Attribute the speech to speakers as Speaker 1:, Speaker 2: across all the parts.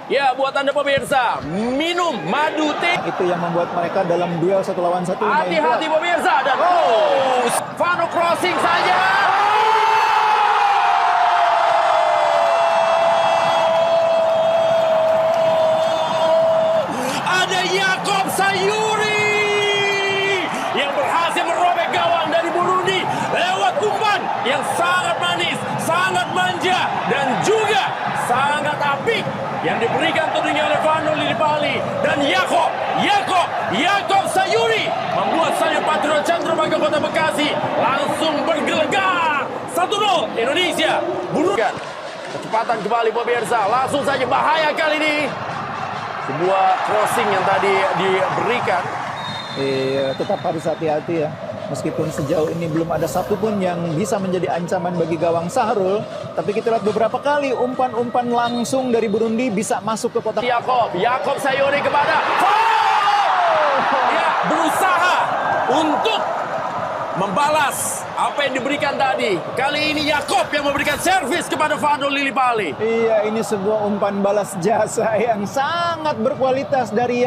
Speaker 1: Ya, buat Anda pemirsa, minum madu teh.
Speaker 2: Itu yang membuat mereka dalam duel 1 lawan 1.
Speaker 1: Hati-hati pemirsa. Dan Vano crossing saja. Ada Jakob Sayuri yang berhasil merobek gawang dari Burundi lewat umpan yang sangat manis, sangat manja, dan juga sangat apik yang diberikan tentunya oleh Vano Lillipali. Dan Jakob Sayuri membuat sayap Patriot Candrabaga Kota Bekasi langsung bergelegar. 1-0 Indonesia. Burukan kecepatan kembali pemirsa, langsung saja bahaya kali ini. Sebuah crossing yang tadi diberikan.
Speaker 2: Tetap harus hati-hati ya. Meskipun sejauh ini belum ada satupun yang bisa menjadi ancaman bagi gawang Sahrul, tapi kita lihat beberapa kali umpan-umpan langsung dari Burundi bisa masuk ke kotak.
Speaker 1: Jakob Sayuri kepada ya, berusaha untuk membalas apa yang diberikan tadi. Kali ini Jakob yang memberikan servis kepada Vano Lillipali.
Speaker 2: Iya, ini sebuah umpan balas jasa yang sangat berkualitas dari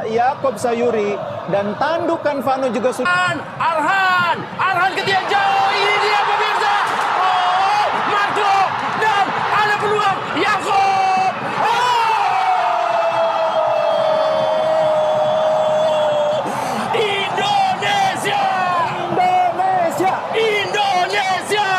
Speaker 2: Jakob Sayuri, dan tandukan Vano juga sudah.
Speaker 1: Arhan ke tiang jauh. Ini dia pemirsa. Marco, dan ada peluang Jakob. Indonesia.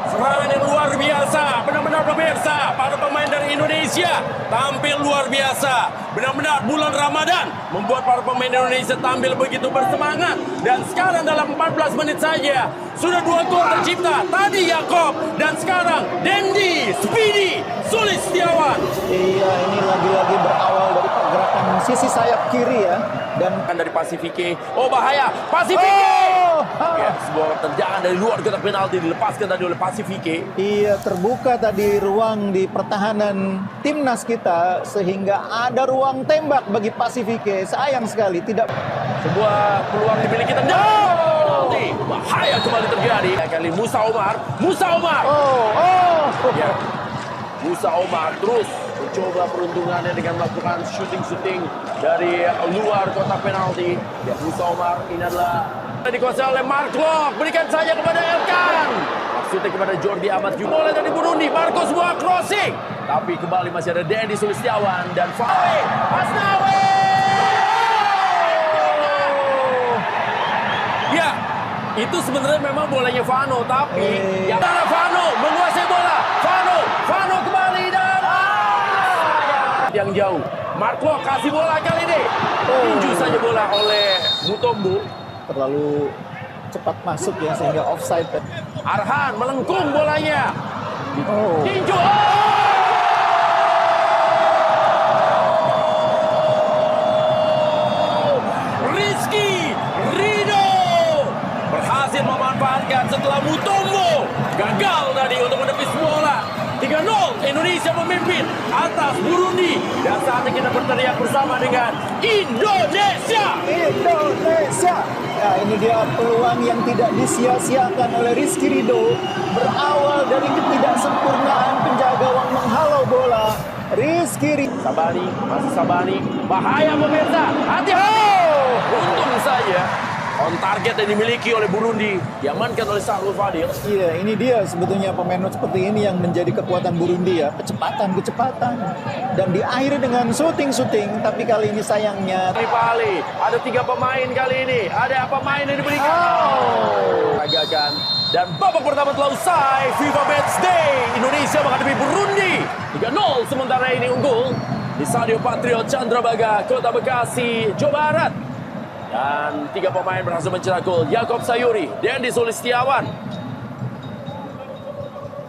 Speaker 1: Serangan yang luar biasa, benar-benar pemirsa. Para pemain dari Indonesia tampil luar biasa. Benar-benar bulan Ramadan membuat para pemain Indonesia tampil begitu bersemangat. Dan sekarang dalam 14 menit saja sudah 2 gol tercipta. Tadi Jakob, dan sekarang Dendi, Speedy, Sulistiawan.
Speaker 2: Iya, ini lagi-lagi berawal dari pergerakan sisi sayap kiri ya. Dan
Speaker 1: Dari Pasifike. Oh, bahaya. Pasifike. Ya, sebuah tendangan dari luar kotak penalti dilepaskan tadi oleh Pasifike.
Speaker 2: iya, terbuka tadi ruang di pertahanan timnas kita sehingga ada ruang tembak bagi Pasifike. Sayang sekali tidak.
Speaker 1: Sebuah peluang dimiliki tendangan. Penalti. Bahaya kembali terjadi. Kali Musa Omar. Ya. Musa Omar terus mencoba peruntungannya dengan melakukan shooting dari luar kotak penalti. Ya, Musa Omar ini adalah dikuasai oleh Mark Locke. Berikan saja kepada Elkan. Maksudnya kepada Jordi Amat juga. Bola dari Burundi. Marco sebuah crossing. Tapi kembali masih ada Dendi Sulistiawan dan Fahri Hasnawi. Ya, itu sebenarnya memang bolanya Vano, tapi yang mana Vano menguasai bola. Vano kembali dan yang jauh. Mark Locke kasih bola kali ini. Tinju saja bola oleh Mutombo.
Speaker 2: Terlalu cepat masuk ya sehingga offside.
Speaker 1: Arhan melengkung bolanya. Tinju. Rizky Ridho berhasil memanfaatkan setelah Mutombo gagal tadi untuk menepis bola. 3-0 Indonesia memimpin atas Burundi. Dan saatnya kita berteriak bersama dengan Indonesia.
Speaker 2: Ya, ini dia peluang yang tidak disia-siakan oleh Rizky Ridho. Berawal dari ketidaksempurnaan penjaga gawang menghalau bola. Rizky Ridho.
Speaker 1: Sabani. Bahaya pemirsa. Hati-hati. Untung saja on target yang dimiliki oleh Burundi diamankan oleh Sahrul Fadil.
Speaker 2: Iya, ini dia sebetulnya pemain seperti ini yang menjadi kekuatan Burundi ya. Kecepatan. Dan diakhiri dengan shooting. Tapi kali ini sayangnya
Speaker 1: Lillipali. Ada 3 pemain kali ini. Ada pemain yang diberikan. Ragakan. Dan babak pertama telah usai. FIFA Match Day. Indonesia menghadapi Burundi. 3-0 sementara ini unggul di Stadion Patriot Candrabaga, Kota Bekasi, Jawa Barat. Dan 3 pemain berhasil mencetak gol. Jakob Sayuri, Dendi Sulistiawan.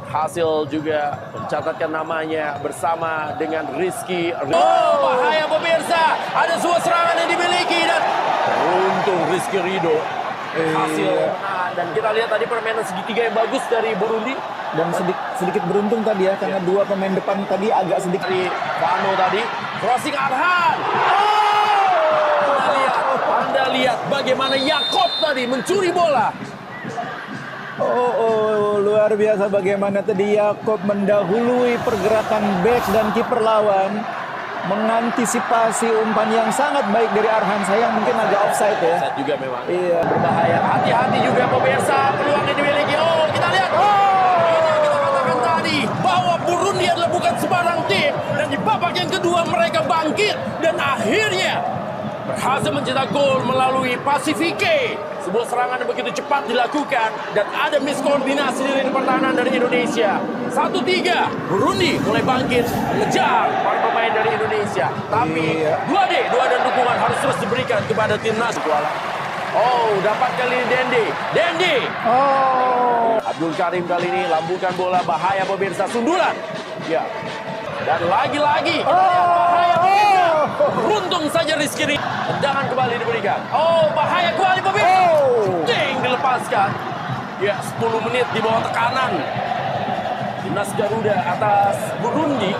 Speaker 1: Hasil juga mencatatkan namanya bersama dengan Rizky. Bahaya pemirsa. Ada sebuah serangan yang dimiliki dan beruntung Rizky Ridho. Hasil dan kita lihat tadi permainan segitiga yang bagus dari Burundi.
Speaker 2: dan sedikit beruntung tadi ya karena 2 pemain depan tadi agak sedikit.
Speaker 1: Dari Vano tadi. Crossing Arhan. Anda lihat bagaimana Jakob tadi mencuri bola.
Speaker 2: Luar biasa bagaimana tadi Yakob mendahului pergerakan bek dan kiper lawan, mengantisipasi umpan yang sangat baik dari Arhan. Sayang mungkin agak offside ya.
Speaker 1: Offside juga memang.
Speaker 2: Iya.
Speaker 1: Berbahaya. Hati-hati juga pemirsa. Peluang yang dimiliki. Oh, kita lihat. Ini kita katakan tadi bahwa Burundi adalah bukan sembarang tim. Dan di babak yang kedua mereka bangkit. Dan akhirnya berhasil mencetak gol melalui Pasifike. Sebuah serangan yang begitu cepat dilakukan dan ada miskoordinasi di lini pertahanan dari Indonesia. 1-3, Burundi mulai bangkit mengejar para pemain dari Indonesia. Tapi doa dan dukungan harus terus diberikan kepada timnas. Oh, dapat kali ini Dendi. Abdul Karim kali ini lambungkan bola, bahaya pemirsa, sundulan. Ya. Dan lagi-lagi kita lihat bahaya pemirsa. Beruntung saja Rizky Ridho. Tendangan kembali diberikan. Oh, bahaya kembali pemirsa. Shooting dilepaskan. Ya, 10 menit di bawah tekanan. Timnas Garuda atas Burundi.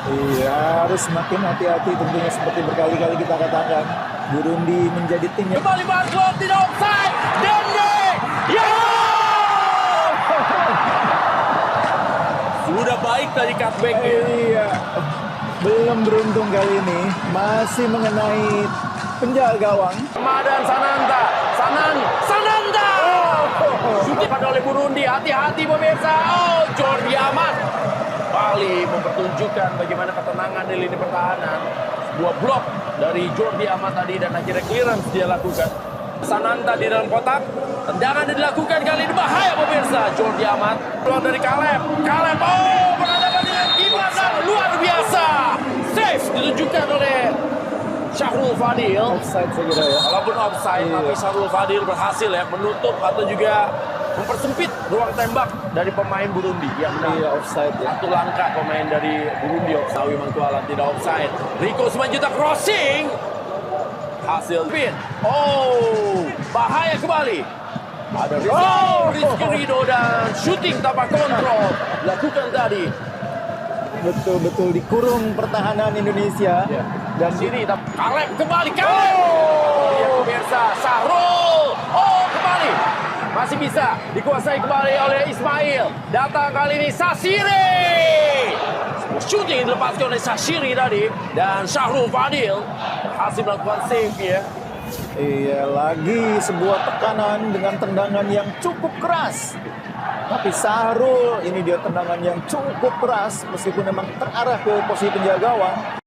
Speaker 2: Iya, harus semakin hati-hati tentunya seperti berkali-kali kita katakan. Burundi menjadi tim yang
Speaker 1: Kembali Barclay, tidak offside. Dendi. Ya! Sudah baik tadi cutback-nya.
Speaker 2: Iya. Belum beruntung kali ini, masih mengenai penjaga gawang.
Speaker 1: Ramadan Sananta. Shooting pada oleh Burundi. Hati-hati pemirsa. Oh, Jordi Amat kembali mempertunjukkan bagaimana ketenangan di lini pertahanan. Sebuah blok dari Jordi Amat tadi dan akhirnya clearance dia lakukan. Sananta di dalam kotak. Tendangan yang dilakukan kali ini bahaya pemirsa. Jordi Amat keluar dari Kaleb. Oh, berhadapan dengan kiper dan luar biasa. Save ditunjukkan oleh Syahrul Fadil.
Speaker 2: Offside saya kira ya.
Speaker 1: Walaupun offside, tapi Syahrul Fadil berhasil ya menutup atau juga mempersempit ruang tembak dari pemain Burundi. Ya benar.
Speaker 2: Iya, offside ya.
Speaker 1: Satu langkah pemain dari Burundi, Sawi Mangkualam tidak offside. Rico Simanjuntak crossing. Hasil pin. Oh, bahaya kembali. Ada Rizky Ridho dan shooting tanpa kontrol lakukan tadi.
Speaker 2: Betul-betul dikurung pertahanan Indonesia.
Speaker 1: Ya.
Speaker 2: Dan
Speaker 1: Sini Kaleb kembali. Lihat pemirsa, Syahrul. Oh, kembali. Masih bisa dikuasai kembali oleh Ismail. Datang kali ini Sashiri. Shooting dilepaskan oleh Sashiri tadi. Dan Syahrul Fadil berhasil melakukan save ya.
Speaker 2: Iya, lagi sebuah tekanan dengan tendangan yang cukup keras. Tapi Syahrul, ini dia tendangan yang cukup keras meskipun memang terarah ke posisi penjaga gawang.